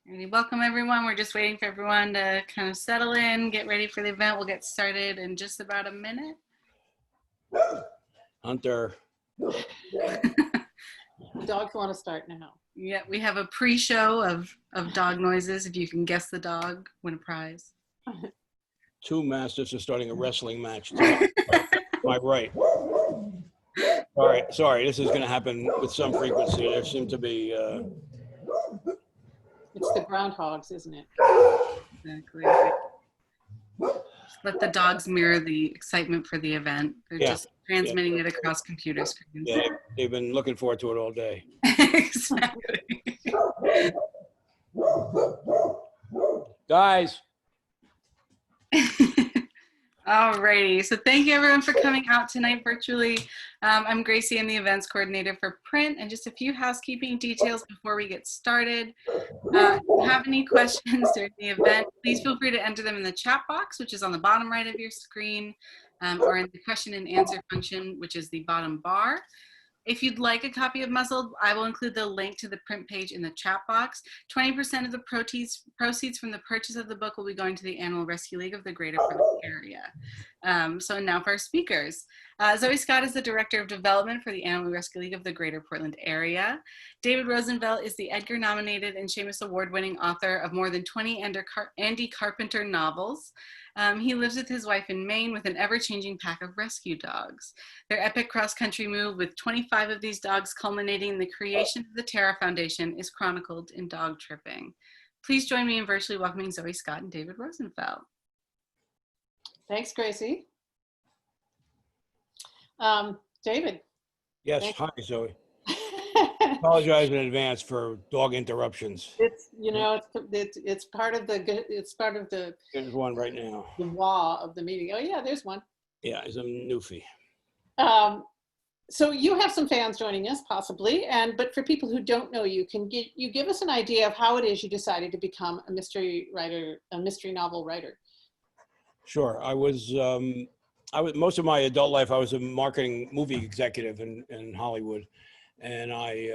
Alrighty, welcome everyone. We're just waiting for everyone to kind of settle in, get ready for the event. We'll get started in just about a minute. Hunter. Dogs want to start now. Yeah, we have a pre-show of dog noises. If you can guess the dog, win a prize. Two masters are starting a wrestling match. My right. Sorry, this is going to happen with some frequency. There seem to be... It's the groundhogs, isn't it? Exactly. Just let the dogs mirror the excitement for the event. They're just transmitting it across computer screens. Yeah, they've been looking forward to it all day. Exactly. Guys. Alrighty, so thank you everyone for coming out tonight virtually. I'm Gracie, I'm the events coordinator for print, and just a few housekeeping details before we get started. If you have any questions during the event, please feel free to enter them in the chat box, which is on the bottom right of your screen, or in the question and answer function, which is the bottom bar. If you'd like a copy of MUZZLED, I will include the link to the print page in the chat box. 20% of the proceeds from the purchase of the book will be going to the Animal Rescue League of the Greater Portland area. So now for our speakers. Zoe Scott is the Director of Development for the Animal Rescue League of the Greater Portland area. David Rosenfelt is the Edgar-nominated and Shamus Award-winning author of more than 20 Andy Carpenter novels. He lives with his wife in Maine with an ever-changing pack of rescue dogs. Their epic cross-country move with 25 of these dogs culminating in the creation of the Terra Foundation is chronicled in Dog Tripping. Please join me in virtually welcoming Zoe Scott and David Rosenfelt. Thanks, Gracie. David. Yes, hi, Zoe. Apologize in advance for dog interruptions. It's it's part of the There's one right now. The wah of the meeting. Oh yeah, there's one. Yeah, he's a newfie. So you have some fans joining us possibly, but for people who don't know you, can you give us an idea of how it is you decided to become a mystery writer, a mystery novel writer? Sure. I was most of my adult life, I was a marketing movie executive in Hollywood. And I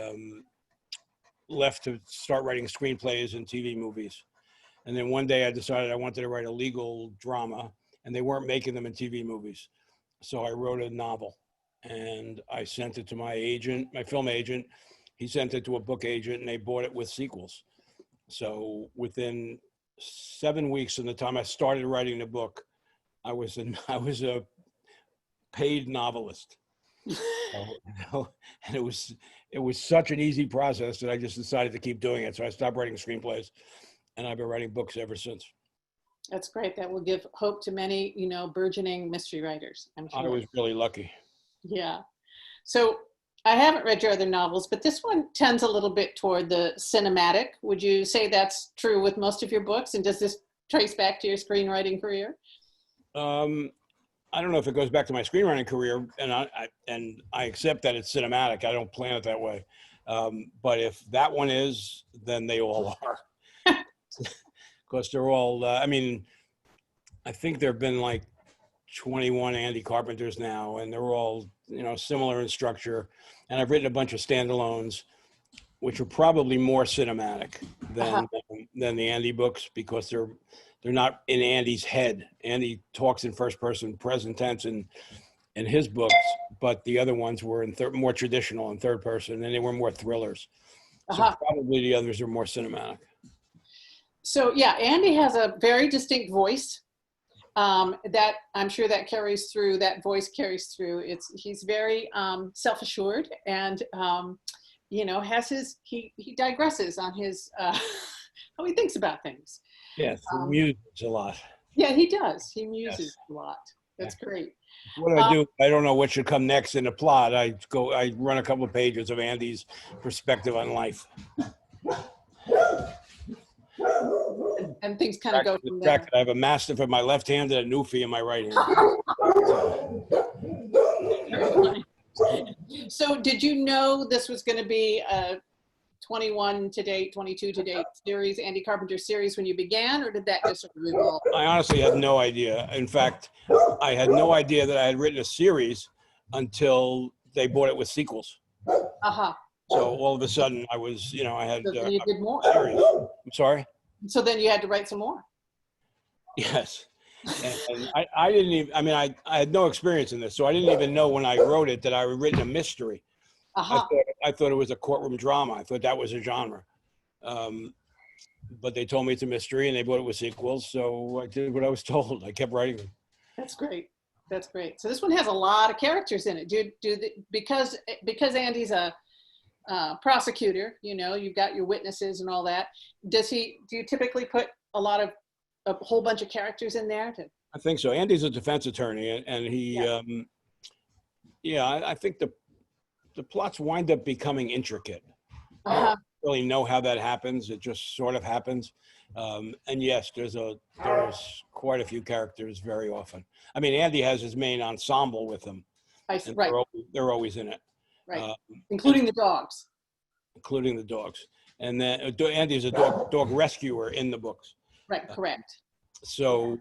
left to start writing screenplays and TV movies. And then one day I decided I wanted to write a legal drama, and they weren't making them in TV movies. So I wrote a novel, and I sent it to my agent, my film agent. He sent it to a book agent, and they bought it with sequels. So within 7 weeks from the time I started writing the book, I was a paid novelist. And it was such an easy process that I just decided to keep doing it. So I stopped writing screenplays, and I've been writing books ever since. That's great. That will give hope to many, burgeoning mystery writers, I'm sure. I was really lucky. Yeah. So I haven't read your other novels, but this one tends a little bit toward the cinematic. Would you say that's true with most of your books? And does this trace back to your screenwriting career? I don't know if it goes back to my screenwriting career, and I accept that it's cinematic. I don't plan it that way. But if that one is, then they all are. Because they're all, I think there have been like 21 Andy Carpenters now, and they're all, similar in structure. And I've written a bunch of standalones, which are probably more cinematic than the Andy books, because they're not in Andy's head. Andy talks in first person present tense in his books, but the other ones were in more traditional in third person, and they were more thrillers. So probably the others are more cinematic. So yeah, Andy has a very distinct voice that I'm sure that carries through, that voice carries through. He's very self-assured, and has he digresses on his, how he thinks about things. Yes, he muses a lot. Yeah, he does. He muses a lot. That's great. What I do, I don't know what should come next in the plot. I run a couple of pages of Andy's perspective on life. And things kind of go from there. I have a Mastiff in my left hand and a Newfie in my right hand. So did you know this was going to be a 21 to date, 22 to date series, Andy Carpenter series when you began, or did that just sort of evolve? I honestly had no idea. In fact, I had no idea that I had written a series until they bought it with sequels. So all of a sudden I was, I had So then you did more. series. I'm sorry. So then you had to write some more. Yes. And I didn't even, I had no experience in this, so I didn't even know when I wrote it that I had written a mystery. Uh-huh. I thought it was a courtroom drama. I thought that was a genre. But they told me it's a mystery and they thought it was sequels. So I did what I was told. I kept writing them. That's great. That's great. So this one has a lot of characters in it. Because Andy's a prosecutor, you've got your witnesses and all that. Do you typically put a whole bunch of characters in there? I think so. Andy's a defense attorney, and he, I think the plots wind up becoming intricate. I don't really know how that happens. It just sort of happens. And yes, there's quite a few characters very often. Andy has his main ensemble with him. Right. They're always in it. Right. Including the dogs. Including the dogs. And then Andy's a dog rescuer in the books. Right, correct. So,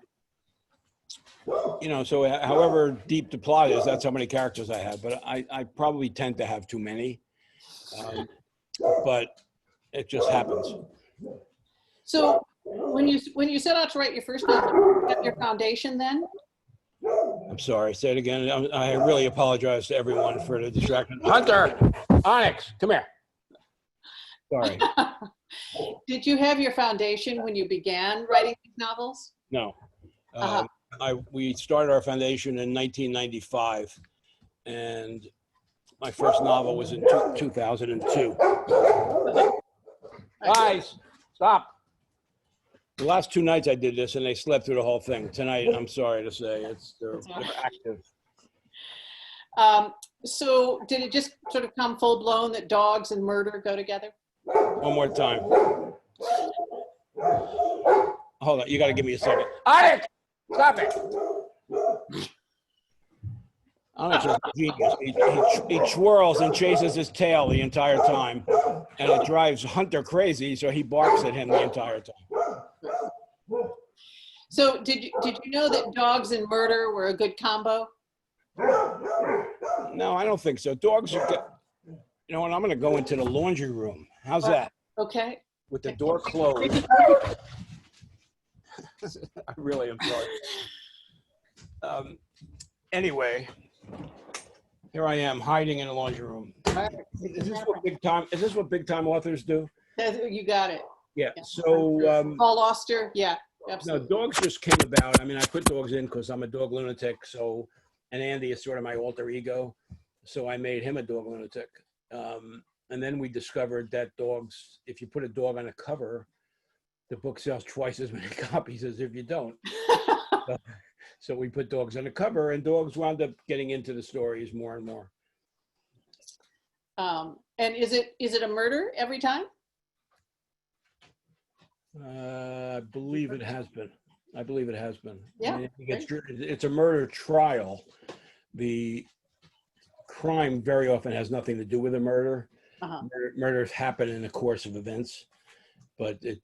so however deep the plot is, that's how many characters I have. But I probably tend to have too many. But it just happens. So when you set out to write your first novel, you got your foundation then? I'm sorry, say it again. I really apologize to everyone for the distraction. Hunter! Onyx, come here. Sorry. Did you have your foundation when you began writing these novels? No. We started our foundation in 1995, and my first novel was in 2002. Guys, stop. The last 2 nights I did this, and they slept through the whole thing. Tonight, I'm sorry to say, they're active. So did it just sort of come full blown that dogs and murder go together? One more time. Hold on, you got to give me a second. Onyx, stop it. Onyx is a genius. He twirls and chases his tail the entire time, and it drives Hunter crazy, so he barks at him the entire time. So did you know that dogs and murder were a good combo? No, I don't think so. Dogs are good. You know what? I'm going to go into the laundry room. How's that? Okay. With the door closed. I really am sorry. Anyway, here I am hiding in the laundry room. Is this what big time authors do? You got it. Yeah. So Paul Auster. Yeah. Absolutely. No, dogs just came about. I put dogs in because I'm a dog lunatic. And Andy is sort of my alter ego. So I made him a dog lunatic. And then we discovered that dogs, if you put a dog on a cover, the book sells twice as many copies as if you don't. So we put dogs on the cover, and dogs wound up getting into the stories more and more. And is it a murder every time? I believe it has been. Yeah. It's a murder trial. The crime very often has nothing to do with a murder. Murders happen in the course of events,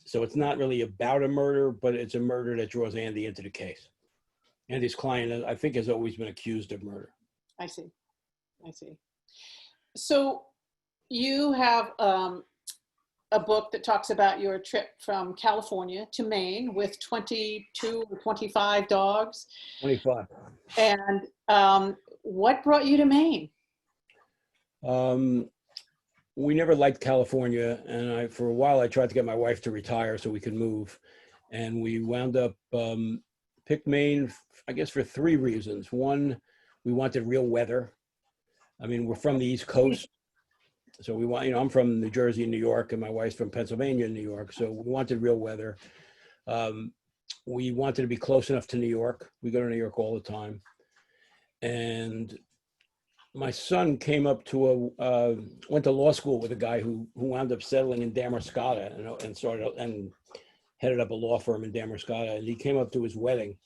so it's not really about a murder, but it's a murder that draws Andy into the case. Andy's client, I think, has always been accused of murder. I see. So you have a book that talks about your trip from California to Maine with 22 or 25 dogs. 25. And what brought you to Maine? We never liked California, and for a while I tried to get my wife to retire so we could move, and we wound up picked Maine, I guess, for 3 reasons. One, we wanted real weather. We're from the East Coast, so we want, I'm from New Jersey and New York, and my wife's from Pennsylvania and New York, so we wanted real weather. We wanted to be close enough to New York. We go to New York all the time, and my son came up to went to law school with a guy who wound up settling in Damascata and headed up a law firm in Damascata. And he came up to his wedding,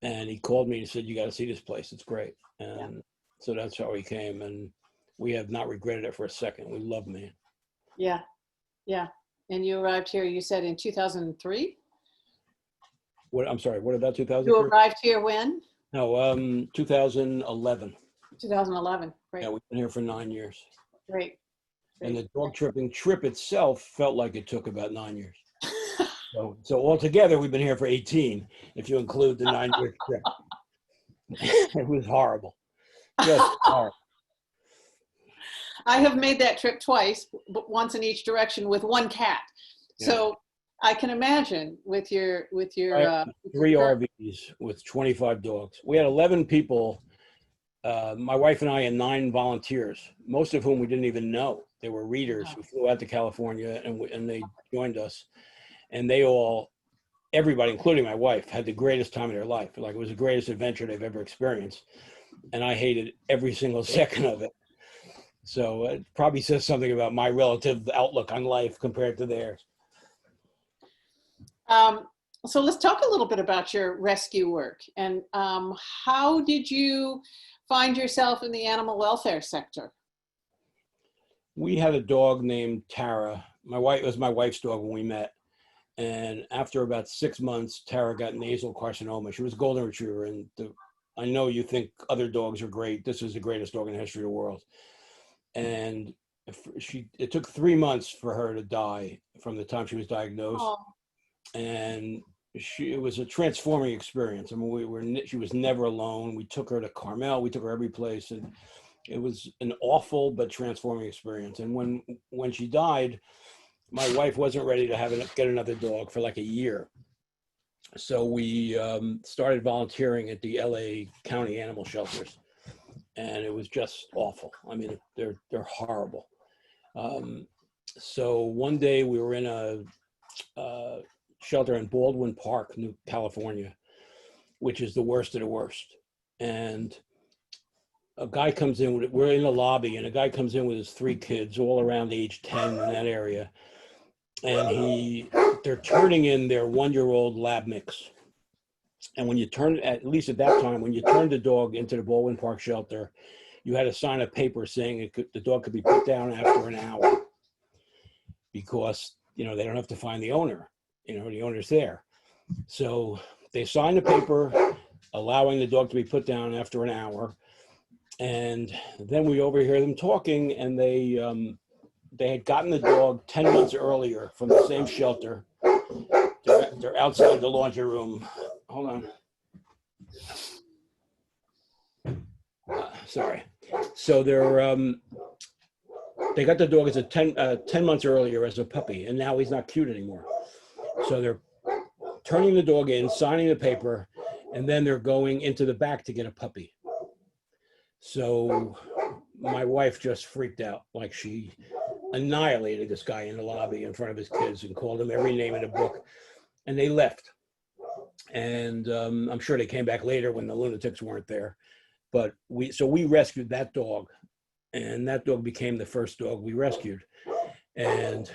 and he called me and said, "You got to see this place. It's great." And so that's how he came, and we have not regretted it for a second. We love Maine. Yeah. And you arrived here, you said, in 2003? What? I'm sorry. What about 2003? You arrived here when? No, 2011. 2011. Great. Yeah, we've been here for 9 years. Great. And the dog tripping trip itself felt like it took about 9 years. So altogether, we've been here for 18, if you include the 9-year trip. It was horrible, just horrible. I have made that trip twice, but once in each direction with one cat. Yeah. So I can imagine with your I had 3 RVs with 25 dogs. We had 11 people. My wife and I and 9 volunteers, most of whom we didn't even know. They were readers who flew out to California and they joined us. And they all, everybody, including my wife, had the greatest time of their life. Like, it was the greatest adventure they've ever experienced. And I hated every single second of it. So it probably says something about my relative outlook on life compared to theirs. So let's talk a little bit about your rescue work, and how did you find yourself in the animal welfare sector? We had a dog named Tara. It was my wife's dog when we met. And after about 6 months, Tara got nasal carcinoma. She was a golden retriever. And I know you think other dogs are great. This is the greatest dog in the history of the world. And it took 3 months for her to die from the time she was diagnosed. Oh. And it was a transforming experience. I mean, she was never alone. We took her to Carmel. We took her every place. And it was an awful but transforming experience. And when she died, my wife wasn't ready to get another dog for like a year. So we started volunteering at the LA County animal shelters. And it was just awful. I mean, they're horrible. So one day we were in a shelter in Baldwin Park, California, which is the worst of the worst. And a guy comes in, we're in the lobby, and a guy comes in with his 3 kids, all around age 10 in that area. And they're turning in their 1-year-old lab mix. And when you at least at that time, when you turned the dog into the Baldwin Park shelter, you had to sign a paper saying the dog could be put down after an hour because, they don't have to find the owner, the owner's there. So they signed a paper allowing the dog to be put down after an hour. And then we overhear them talking, and they had gotten the dog 10 months earlier from the same shelter. They're outside the laundry room. Hold on. Sorry. So they got the dog as 10 months earlier as a puppy, and now he's not cute anymore. So they're turning the dog in, signing the paper, and then they're going into the back to get a puppy. So my wife just freaked out, like she annihilated this guy in the lobby in front of his kids and called him every name in the book, and they left. And I'm sure they came back later when the lunatics weren't there. But we rescued that dog, and that dog became the first dog we rescued. And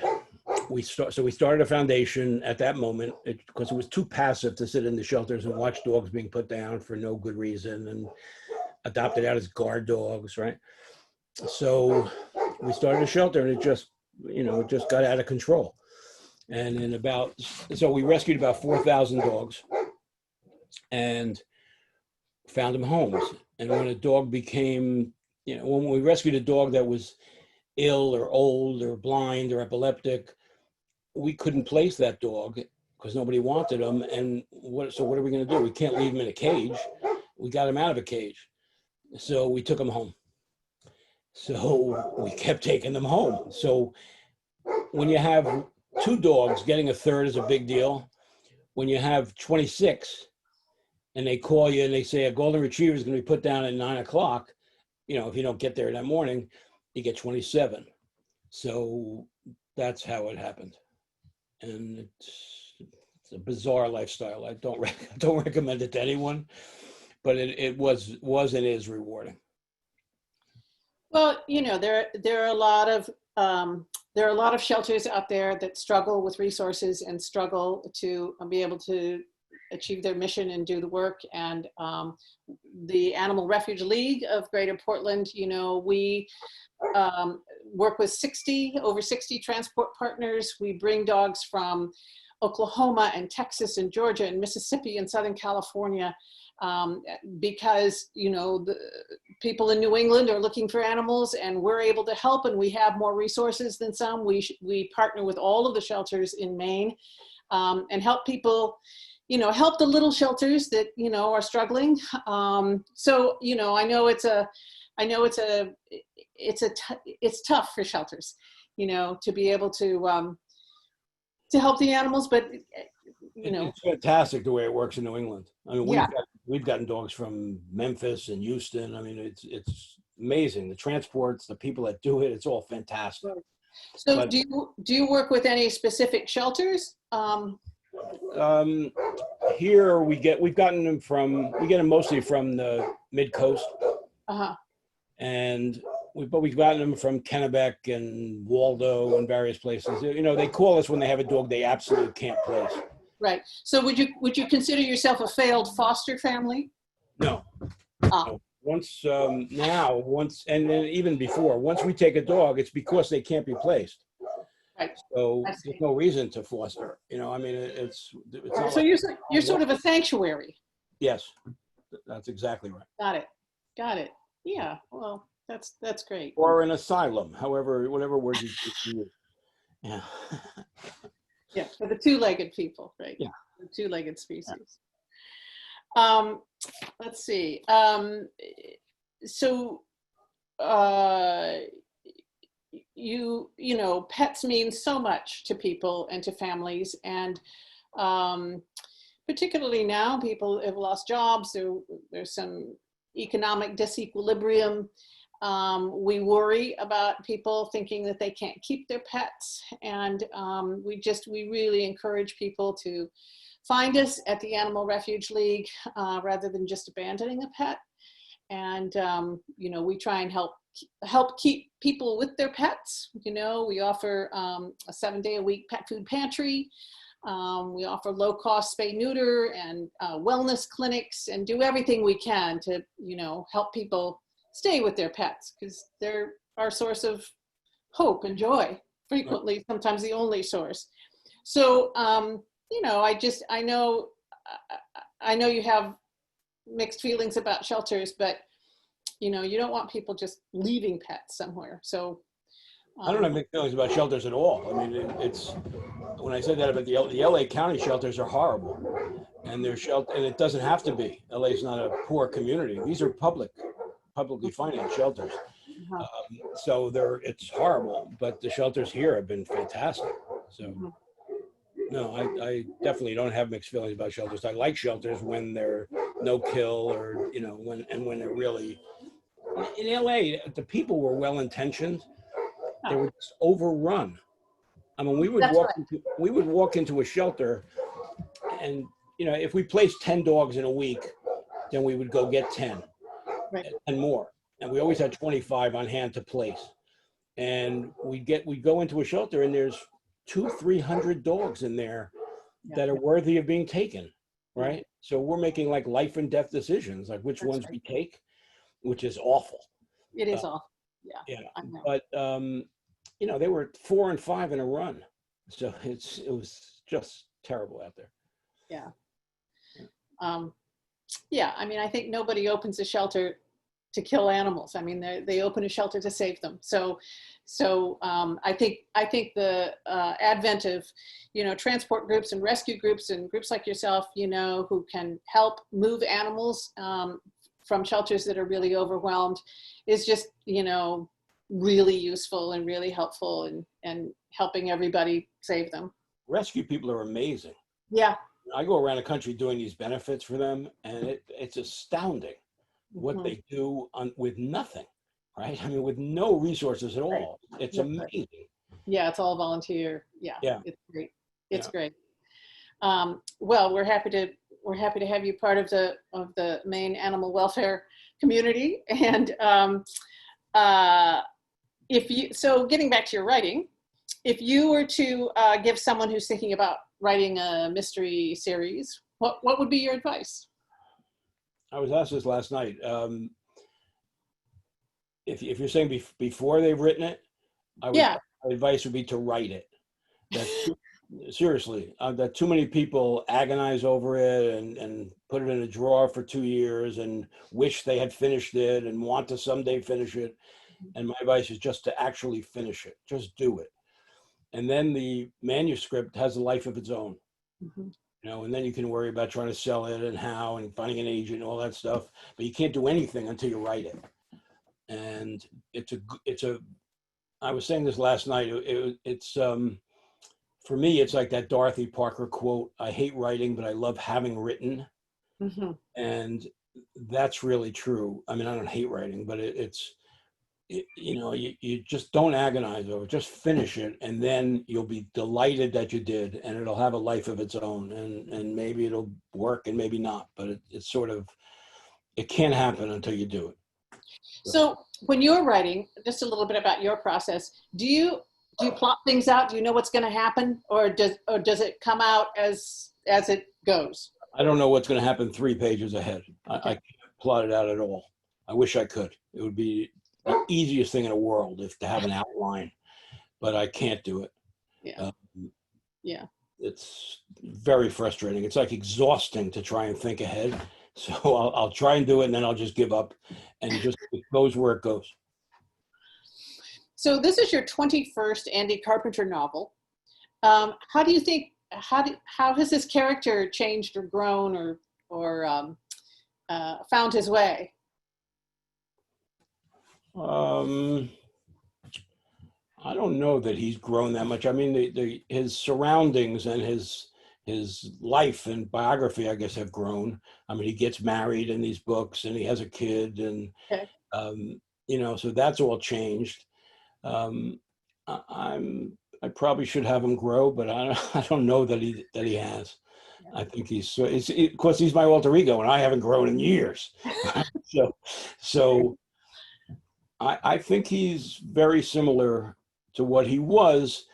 we started a foundation at that moment because it was too passive to sit in the shelters and watch dogs being put down for no good reason and adopted out as guard dogs, right? So we started a shelter, and it just got out of control. And so we rescued about 4,000 dogs and found them homes. And when a dog became, when we rescued a dog that was ill or old or blind or epileptic, we couldn't place that dog because nobody wanted him. And so what are we going to do? We can't leave him in a cage. We got him out of a cage. So we took him home. So we kept taking them home. So when you have 2 dogs, getting a third is a big deal. When you have 26 and they call you and they say a golden retriever is going to be put down at 9 o'clock, if you don't get there that morning, you get 27. So that's how it happened. And it's a bizarre lifestyle. I don't recommend it to anyone, but it was and is rewarding. Well, there are a lot of shelters out there that struggle with resources and struggle to be able to achieve their mission and do the work. And the Animal Refuge League of Greater Portland, we work with over 60 transport partners. We bring dogs from Oklahoma and Texas and Georgia and Mississippi and Southern California. because, you know, the people in New England are looking for animals and we're able to help, and we have more resources than some. We partner with all of the shelters in Maine, and help people, you know, help the little shelters that, you know, are struggling. So, you know, I know it's tough for shelters, you know, to be able to help the animals, but you know, it's fantastic the way it works in New England. I mean, yeah. we've gotten dogs from Memphis and Houston. I mean, it's amazing. The transports, the people that do it, it's all fantastic. So But, do you work with any specific shelters? here we get them mostly from the mid coast, Uh-huh. and we've gotten them from Kennebec and Waldo and various places. You know, they call us when they have a dog they absolutely can't place. Right. So would you consider yourself a failed foster family? No. Ah. No. Once and then even before, once we take a dog, it's because they can't be placed. Right. So there's no reason to foster. You know, I mean, it's not So like, you're sort of a sanctuary. yes, that's exactly right. Got it. Yeah. Well, that's great. Or an asylum, whatever word you use. Yeah. Yeah, for the two-legged people, right? Yeah. The two-legged species. Let's see. So you know, pets mean so much to people and to families, and particularly now people have lost jobs. There's some economic disequilibrium. We worry about people thinking that they can't keep their pets, and we really encourage people to find us at the Animal Refuge League rather than just abandoning a pet. And you know, we try and help keep people with their pets. You know, we offer a 7-day-a-week pet food pantry. We offer low-cost spay-neuter and wellness clinics, and do everything we can to, you know, help people stay with their pets, because they're our source of hope and joy, frequently, sometimes the only source. So, you know, I know you have mixed feelings about shelters, but, you know, you don't want people just leaving pets somewhere. So I don't have mixed feelings about shelters at all. I mean, it's when I said that about the LA County shelters are horrible, and they're and it doesn't have to be. LA is not a poor community. These are publicly financed shelters. So it's horrible, but the shelters here have been fantastic. So no, I definitely don't have mixed feelings about shelters. I like shelters when they're no kill, or, you know, when they're really, in LA, the people were well intentioned. They were just overrun. I mean, we would walk into a shelter, and, you know, if we placed 10 dogs in a week, then we would go get 10. Right. And more. And we always had 25 on hand to place. And we go into a shelter, and there's 200-300 dogs in there that are worthy of being taken, right? So we're making like life and death decisions, like which ones we take, which is awful. It is awful. Yeah. But you know, they were 4 and 5 in a run, so it was just terrible out there. Yeah. Yeah, I mean, I think nobody opens a shelter to kill animals. I mean, they open a shelter to save them. So I think the advent of, you know, transport groups and rescue groups and groups like yourself, you know, who can help move animals from shelters that are really overwhelmed is just, you know, really useful and really helpful, and helping everybody save them. Rescue people are amazing. Yeah. I go around the country doing these benefits for them, and it's astounding what they do with nothing, right? I mean, with no resources at all. It's amazing. Yeah, it's all volunteer. Yeah. It's great. It's great. Well, we're happy to have you part of the Maine animal welfare community. And getting back to your writing, if you were to give someone who's thinking about writing a mystery series, what would be your advice? I was asked this last night. If you're saying before they've written it, my advice would be to write it. seriously, that too many people agonize over it and put it in a drawer for 2 years and wish they had finished it and want to someday finish it. And my advice is just to actually finish it. Just do it. And then the manuscript has a life of its own. Mhm. You know, and then you can worry about trying to sell it and how and finding an agent and all that stuff. But you can't do anything until you write it. And I was saying this last night. It's for me, it's like that Dorothy Parker quote: "I hate writing, but I love having written." Mhm. And that's really true. I mean, I don't hate writing, but you know, you just don't agonize over it. Just finish it, and then you'll be delighted that you did, and it'll have a life of its own, and maybe it'll work and maybe not, but it's sort of, it can't happen until you do it. So when you're writing, just a little bit about your process, do you plot things out? Do you know what's going to happen, or does it come out as it goes? I don't know what's going to happen 3 pages ahead. I can't plot it out at all. I wish I could. It would be the easiest thing in the world if to have an outline, but I can't do it. Yeah. Yeah. It's very frustrating. It's like exhausting to try and think ahead. So I'll try and do it, and then I'll just give up, and just it goes where it goes. So this is your 21st Andy Carpenter novel. How do you think, how has this character changed or grown or found his way? I don't know that he's grown that much. I mean, his surroundings and his life and biography, I guess, have grown. I mean, he gets married in these books, and he has a kid, and Okay. you know, so that's all changed. I probably should have him grow, but I don't know that he has. Yeah. I think of course, he's my alter ego, and I haven't grown in years. So I think he's very similar to what he was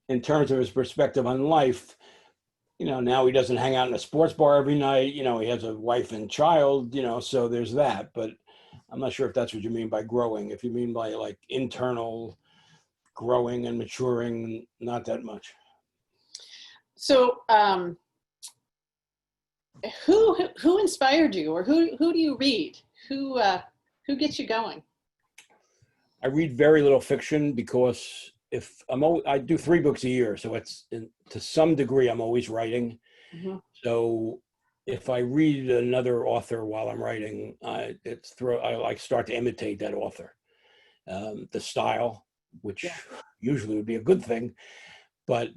in terms of his perspective on life. You know, now he doesn't hang out in a sports bar every night. You know, he has a wife and child, you know, so there's that. But I'm not sure if that's what you mean by growing. If you mean by like internal growing and maturing, not that much. So who inspired you, or who do you read? Who gets you going? I read very little fiction because I do 3 books a year, so to some degree I'm always writing. Mm-hmm. So if I read another author while I'm writing, I like start to imitate that author, the style, which usually would be a good thing, but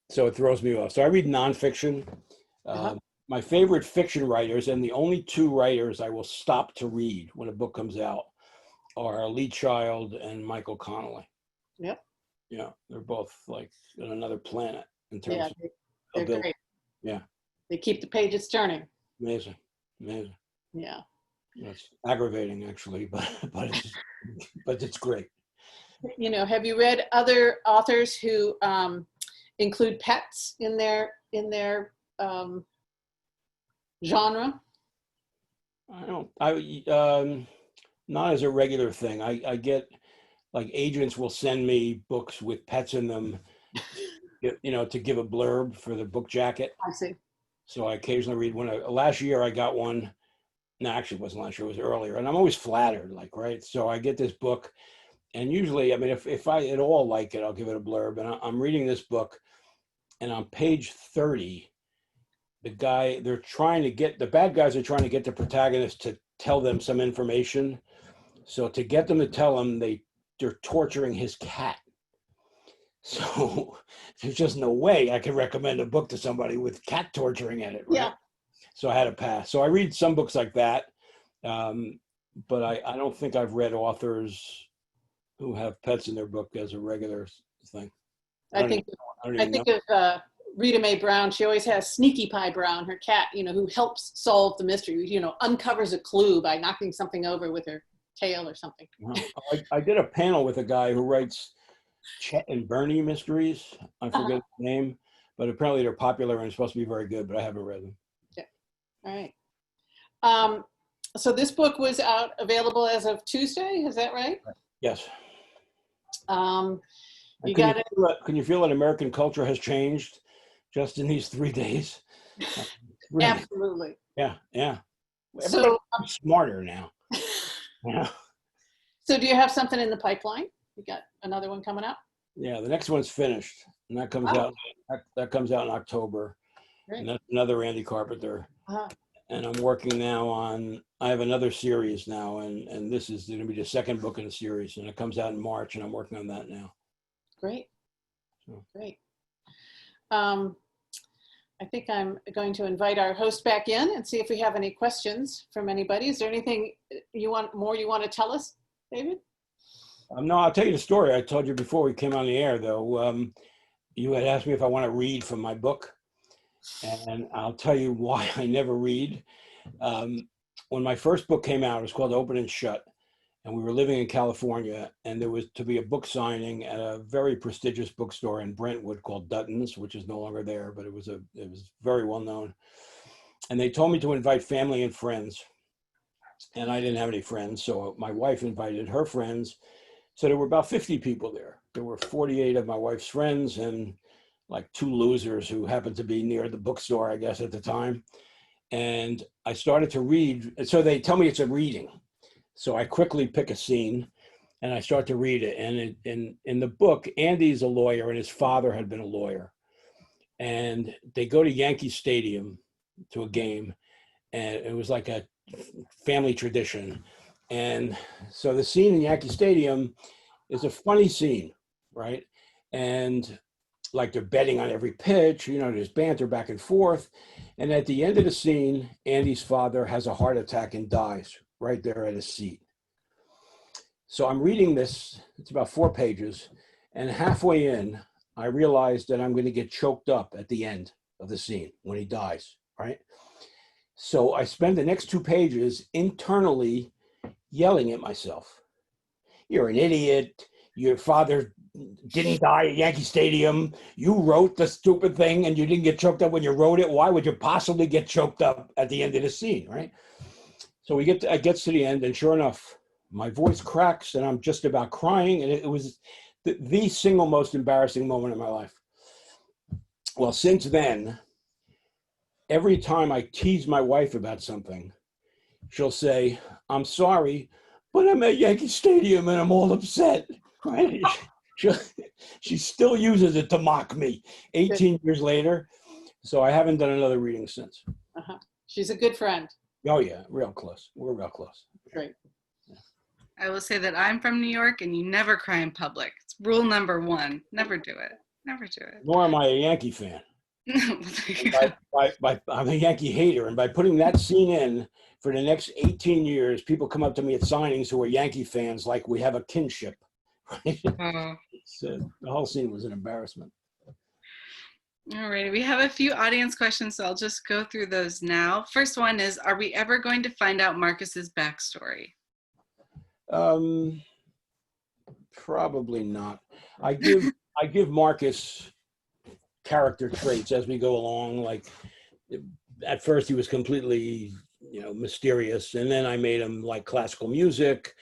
so it throws me off. So I read nonfiction. My favorite fiction writers, and the only 2 writers I will stop to read when a book comes out, are Lee Child and Michael Connolly. Yep. Yeah, they're both like on another planet in terms of they're ability. great. Yeah. They keep the pages turning. Amazing. Yeah. It's aggravating, actually, but it's great. You know, have you read other authors who include pets in their genre? Not as a regular thing. I get, like, agents will send me books with pets in them, you know, to give a blurb for the book jacket. I see. So I occasionally read one. Last year I got one. No, actually it wasn't last year, it was earlier. And I'm always flattered, like, right? So I get this book, and usually, I mean, if I at all like it, I'll give it a blurb. And I'm reading this book, and on page 30, the bad guys are trying to get the protagonist to tell them some information. So to get them to tell him, they're torturing his cat. So there's just no way I could recommend a book to somebody with cat torturing in it, right? Yeah. So I had to pass. So I read some books like that, but I don't think I've read authors who have pets in their book as a regular thing. I think of Rita Mae Brown. She always has Sneaky Pie Brown, her cat, you know, who helps solve the mystery, you know, uncovers a clue by knocking something over with her tail or something. I did a panel with a guy who writes Chet and Bernie mysteries. I forget the name, but apparently they're popular and supposed to be very good, but I haven't read them. Yeah. All right. So this book was available as of Tuesday, is that right? Yes. You can you feel that American culture has changed? just in these 3 days. Really. Absolutely. Yeah, yeah. So, Everybody's smarter now. Yeah. so do you have something in the pipeline? You got another one coming up? Yeah, the next one's finished, and that comes Oh. out. That comes out in October, Great. and that's another Andy Carpenter. Uh-huh. And I'm working now on. I have another series now, and this is going to be the second book in the series, and it comes out in March, and I'm working on that now. Great. So. Great. I think I'm going to invite our host back in and see if we have any questions from anybody. Is there anything you want to tell us, David? No, I'll tell you the story I told you before we came on the air, though. You had asked me if I want to read from my book, and I'll tell you why I never read. When my first book came out, it was called Open and Shut, and we were living in California, and there was to be a book signing at a very prestigious bookstore in Brentwood called Dutton's, which is no longer there, but it was very well known. And they told me to invite family and friends, and I didn't have any friends, so my wife invited her friends. So there were about 50 people there. There were 48 of my wife's friends and like 2 losers who happened to be near the bookstore, I guess, at the time. And I started to read. So they tell me it's a reading. So I quickly pick a scene and I start to read it. And in the book, Andy's a lawyer and his father had been a lawyer. And they go to Yankee Stadium to a game. And it was like a family tradition. And so the scene in Yankee Stadium is a funny scene, right? And like they're betting on every pitch, there's banter back and forth. And at the end of the scene, Andy's father has a heart attack and dies right there at his seat. So I'm reading this, it's about 4 pages, and halfway in, I realize that I'm going to get choked up at the end of the scene when he dies, right? So I spend the next 2 pages internally yelling at myself. You're an idiot. Your father didn't die at Yankee Stadium. You wrote the stupid thing and you didn't get choked up when you wrote it. Why would you possibly get choked up at the end of the scene, right? So it gets to the end, and sure enough, my voice cracks and I'm just about crying. And it was the single most embarrassing moment in my life. Well, since then, every time I tease my wife about something, she'll say, I'm sorry, but I'm at Yankee Stadium and I'm all upset, right? She still uses it to mock me 18 years later. So I haven't done another reading since. Uh-huh. She's a good friend. Oh yeah, real close. We're real close. Great. I will say that I'm from New York and you never cry in public. It's rule number 1. Never do it. Never do it. Nor am I a Yankee fan. I'm a Yankee hater. And by putting that scene in for the next 18 years, people come up to me at signings who are Yankee fans like we have a kinship. Right? The whole scene was an embarrassment. All right, we have a few audience questions, so I'll just go through those now. First one is, are we ever going to find out Marcus's backstory? Probably not. I give Marcus character traits as we go along. Like at first he was completely, mysterious, and then I made him like classical music.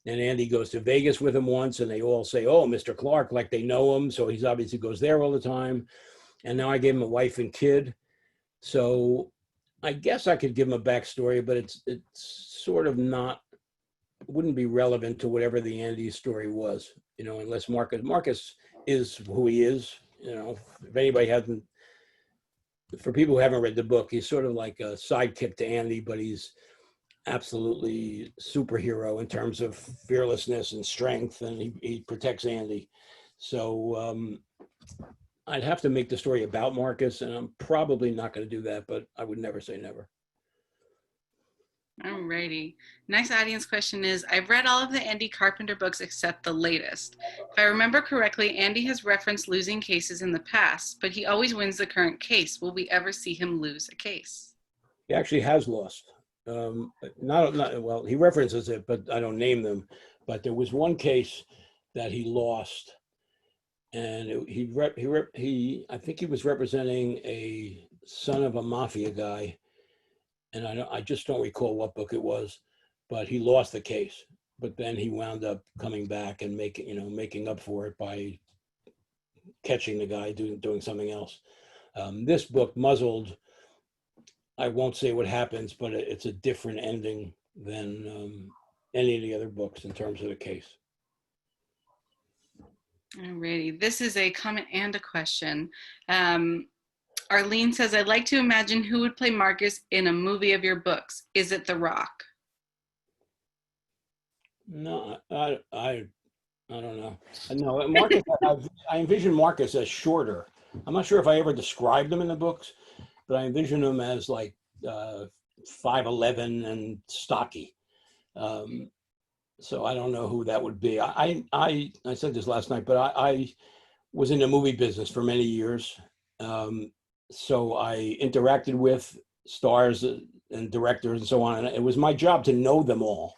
And Andy goes to Vegas with him once, and they all say, "Oh, Mr. Clark," like they know him. So he's obviously goes there all the time. And now I gave him a wife and kid. So I guess I could give him a backstory, but it's sort of not, wouldn't be relevant to whatever the Andy story was, unless Marcus is who he is. If anybody hasn't, for people who haven't read the book, he's sort of like a sidekick to Andy, but he's absolutely superhero in terms of fearlessness and strength, and he protects Andy. So I'd have to make the story about Marcus, and I'm probably not going to do that, but I would never say never. Alrighty. Next audience question is, I've read all of the Andy Carpenter books except the latest. If I remember correctly, Andy has referenced losing cases in the past, but he always wins the current case. Will we ever see him lose a case? He actually has lost. Well, he references it, but I don't name them. But there was one case that he lost, and I think he was representing a son of a mafia guy, and I just don't recall what book it was, but he lost the case. But then he wound up coming back and making up for it by catching the guy doing something else. This book, Muzzled, I won't say what happens, but it's a different ending than any of the other books in terms of the case. Alrighty, this is a comment and a question. Arlene says, I'd like to imagine who would play Marcus in a movie of your books. Is it The Rock? No, I don't know. No, Marcus, I envision Marcus as shorter. I'm not sure if I ever described him in the books, but I envision him as like 5'11" and stocky. So I don't know who that would be. I said this last night, but I was in the movie business for many years. So I interacted with stars and directors and so on. And it was my job to know them all.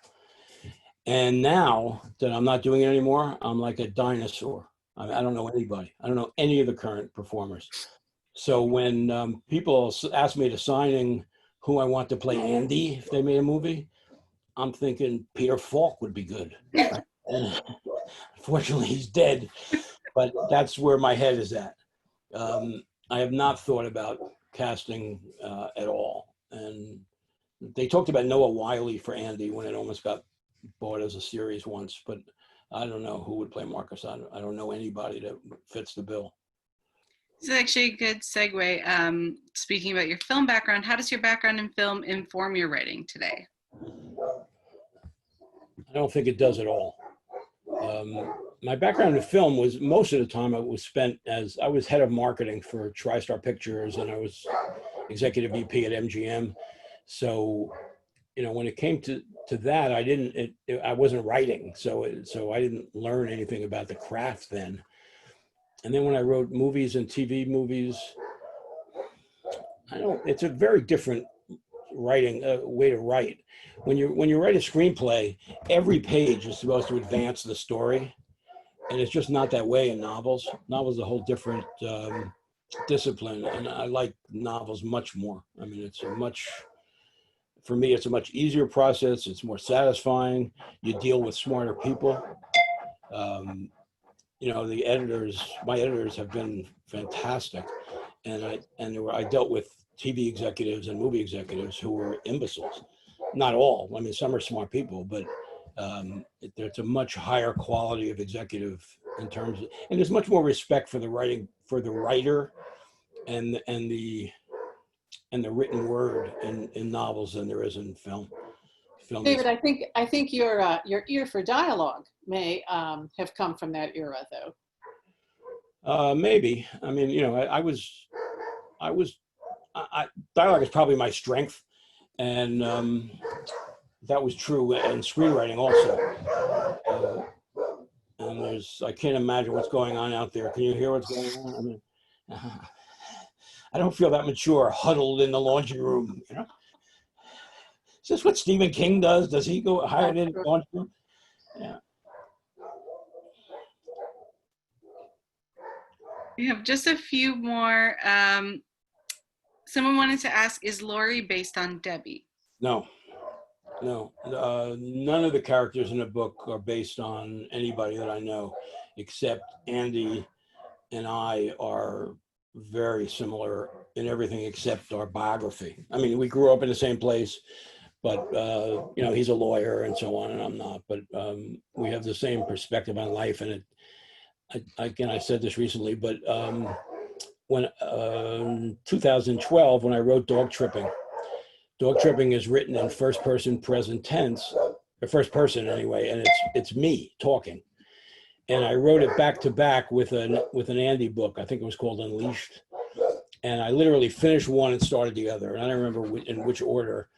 And now that I'm not doing it anymore, I'm like a dinosaur. I don't know anybody. I don't know any of the current performers. So when people ask me to signing who I want to play Andy if they made a movie, I'm thinking Peter Falk would be good. And unfortunately, he's dead, but that's where my head is at. I have not thought about casting at all. And they talked about Noah Wyle for Andy when it almost got bought as a series once, but I don't know who would play Marcus. I don't know anybody that fits the bill. This is actually a good segue. Speaking about your film background, how does your background in film inform your writing today? I don't think it does at all. My background in film was, most of the time I was spent as, I was head of marketing for TriStar Pictures and I was executive VP at MGM. So, you know, when it came to that, I wasn't writing. So I didn't learn anything about the craft then. And then when I wrote movies and TV movies, it's a very different writing way to write. When you write a screenplay, every page is supposed to advance the story, and it's just not that way in novels. Novels are a whole different discipline, and I like novels much more. I mean, for me, it's a much easier process. It's more satisfying. You deal with smarter people. You know, my editors have been fantastic, and I dealt with TV executives and movie executives who were imbeciles. Not all. I mean, some are smart people, but it's a much higher quality of executive in terms of, and there's much more respect for the writer, and the written word in novels than there is in film. David, I think your ear for dialogue may have come from that era, though. Maybe. I mean, you know, dialogue is probably my strength, and that was true in screenwriting also. And I can't imagine what's going on out there. Can you hear what's going on? I mean, I don't feel that mature, huddled in the laundry room. You know, is this what Stephen King does? Does he go hide in the laundry room? Yeah. We have just a few more. Someone wanted to ask, is Laurie based on Debbie? No. None of the characters in the book are based on anybody that I know, except Andy and I are very similar in everything except our biography. I mean, we grew up in the same place, but you know, he's a lawyer and so on, and I'm not. But we have the same perspective on life, and I said this recently, but when 2012, when I wrote Dog Tripping is written in first person present tense, or first person anyway, and it's me talking. And I wrote it back to back with an Andy book. I think it was called Unleashed. And I literally finished one and started the other. And I don't remember in which order,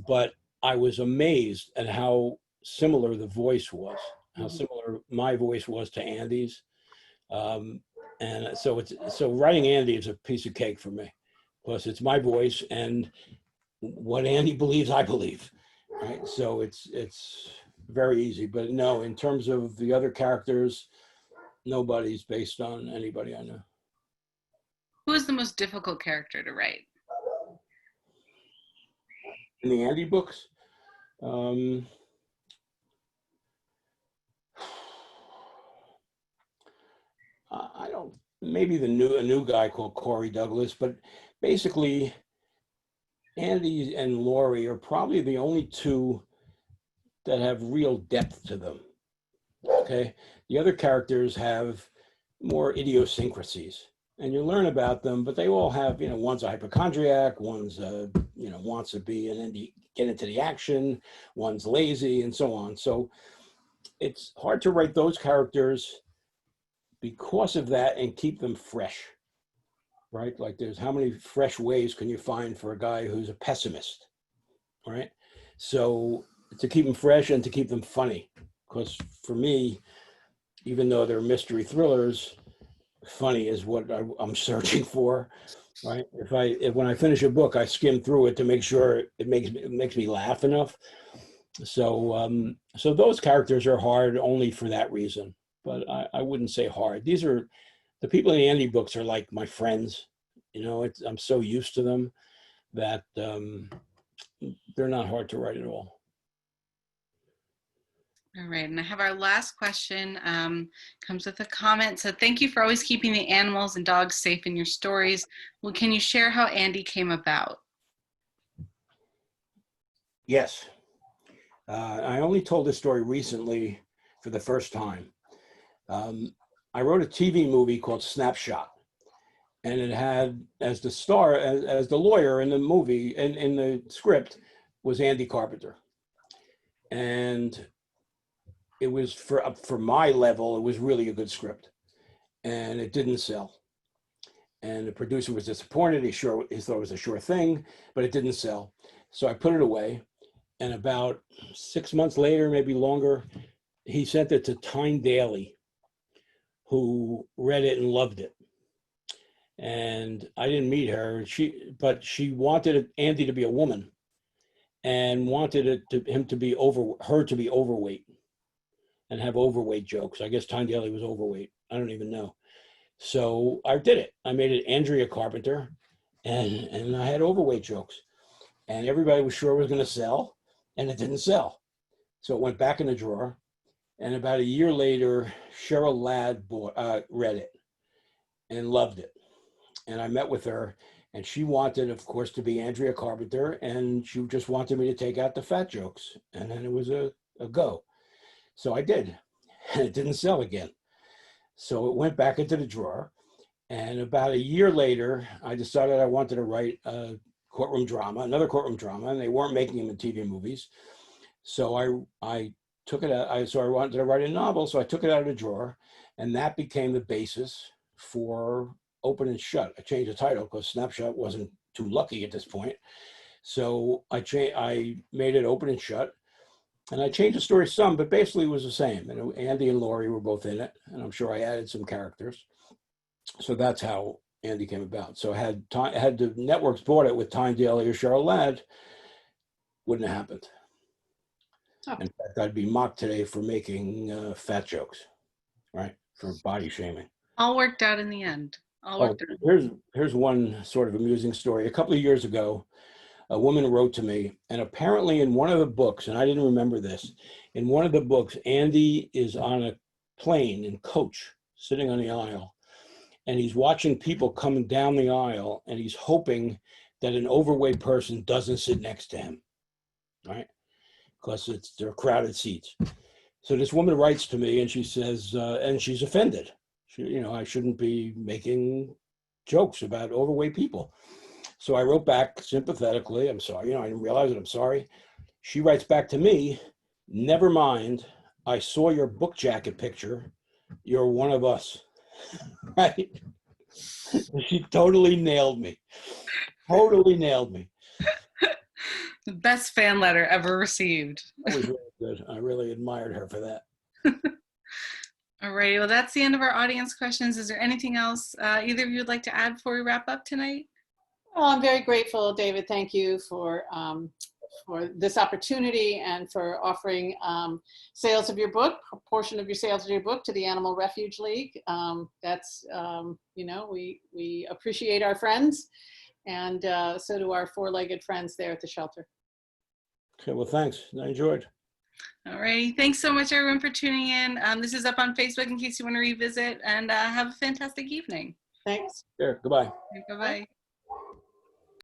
but I was amazed at how similar the voice was, how similar my voice was to Andy's. And so writing Andy is a piece of cake for me. Plus it's my voice, and what Andy believes, I believe, right? So it's very easy. But no, in terms of the other characters, nobody's based on anybody I know. Who is the most difficult character to write? In the Andy books, I don't maybe a new guy called Corey Douglas, but basically Andy and Lori are probably the only two that have real depth to them. Okay. The other characters have more idiosyncrasies and you learn about them, but they all have, one's a hypochondriac, one's, wants to be get into the action, one's lazy and so on. So it's hard to write those characters because of that and keep them fresh, right? Like there's how many fresh ways can you find for a guy who's a pessimist, right? So to keep them fresh and to keep them funny, because for me, even though they're mystery thrillers, funny is what I'm searching for, right? If when I finish a book, I skim through it to make sure it makes me laugh enough. So so those characters are hard only for that reason, but I wouldn't say hard. These are the people in the Andy books are like my friends. I'm so used to them that they're not hard to write at all. All right, and I have our last question, comes with a comment. So thank you for always keeping the animals and dogs safe in your stories. Well, can you share how Andy came about? Yes. I only told this story recently for the first time. I wrote a TV movie called Snapshot, and it had as the star, as the lawyer in the movie, in the script, was Andy Carpenter. And it was for my level, it was really a good script, and it didn't sell. And the producer was disappointed. He thought it was a sure thing, but it didn't sell. So I put it away. And about 6 months later, maybe longer, he sent it to Tyne Daly, who read it and loved it. And I didn't meet her, but she wanted Andy to be a woman and wanted her to be overweight and have overweight jokes. I guess Tyne Daly was overweight. I don't even know. So I did it. I made it Andrea Carpenter, and I had overweight jokes. And everybody was sure it was going to sell, and it didn't sell. So it went back in the drawer. And about a year later, Cheryl Ladd read it and loved it. And I met with her, and she wanted, of course, to be Andrea Carpenter, and she just wanted me to take out the fat jokes. And then it was a go. So I did, and it didn't sell again. So it went back into the drawer. And about a year later, I decided I wanted to write a courtroom drama, another courtroom drama, and they weren't making them in TV movies. So I took it out. So I wanted to write a novel, so I took it out of the drawer, and that became the basis for Open and Shut. I changed the title because Snapshot wasn't too lucky at this point. So I made it Open and Shut. And I changed the story some, but basically it was the same. And Andy and Lori were both in it, and I'm sure I added some characters. So that's how Andy came about. So had the networks bought it with Tyne Daly or Cheryl Ladd, wouldn't have happened. Oh. In fact, I'd be mocked today for making fat jokes, right? For body shaming. All worked out in the end. Here's one sort of amusing story. A couple of years ago, a woman wrote to me, and apparently in one of the books, and I didn't remember this, in one of the books, Andy is on a plane in coach, sitting on the aisle, and he's watching people coming down the aisle, and he's hoping that an overweight person doesn't sit next to him, right? Because they're crowded seats. So this woman writes to me, and she says, and she's offended. I shouldn't be making jokes about overweight people. So I wrote back sympathetically, I'm sorry, I didn't realize it, I'm sorry. She writes back to me, never mind, I saw your book jacket picture, you're one of us, right? She totally nailed me, The best fan letter ever received. That was really good. I really admired her for that. All right, well, that's the end of our audience questions. Is there anything else either of you would like to add before we wrap up tonight? Oh, I'm very grateful, David. Thank you for this opportunity and for offering sales of your book, a portion of your sales of your book to the Animal Refuge League. That's, we appreciate our friends, and so do our four-legged friends there at the shelter. Okay, well, thanks. I enjoyed. All right. Thanks so much, everyone, for tuning in. This is up on Facebook in case you want to revisit, and have a fantastic evening. Thanks. Sure. Goodbye. Bye-bye.